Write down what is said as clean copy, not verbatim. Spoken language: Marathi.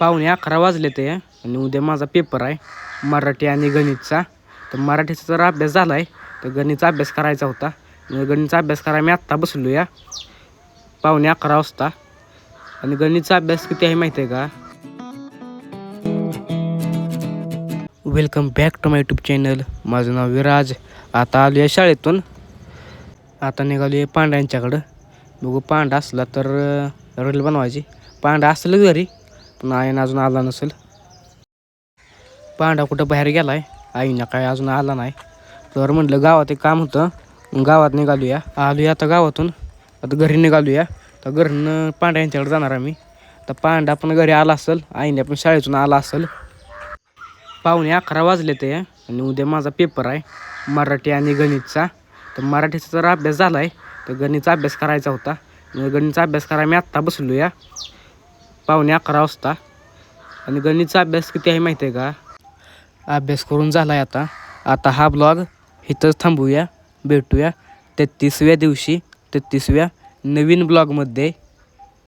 11:15 वाजले ते आणि उद्या माझा पेपर आहे मराठी आणि गणितचा. तर मराठीचा जर अभ्यास झाला आहे तर गणितचा अभ्यास करायचा होता. गणितचा अभ्यास करायला मी आत्ता बसलो या 11:15 वाजता. आणि गणितचा अभ्यास किती आहे माहिती आहे का? Welcome back to my YouTube channel. माझं नाव विराज. आता आलो आहे शाळेतून. आता निघालो आहे पांड्यांच्याकडं. बघू पांडा असला तर रील बनवायची. पांडा असलं घरी पण आईनं अजून आला नसेल. पांडा कुठं बाहेर गेला आहे, आईनं काय अजून आला नाही. तर म्हटलं गावात एक काम होतं, गावात निघालो या. आलो आता गावातून. आता घरी निघालो या. तर घरनं पांडा यांच्याकडे जाणार आम्ही. तर पांडा पण घरी आला असेल, आईने पण शाळेतून आला असेल. 11:15 वाजले ते आणि उद्या माझा पेपर आहे मराठी आणि गणितचा. तर मराठीचा जर अभ्यास झाला आहे तर गणितचा अभ्यास करायचा होता. गणितचा अभ्यास करायला मी आत्ता बसलो या 11:15 वाजता. आणि गणितचा अभ्यास किती आहे माहिती आहे का? अभ्यास करून झाला आहे आता. आता हा ब्लॉग इथंच थांबूया. भेटूया 33व्या दिवशी 33व्या नवीन ब्लॉगमध्ये.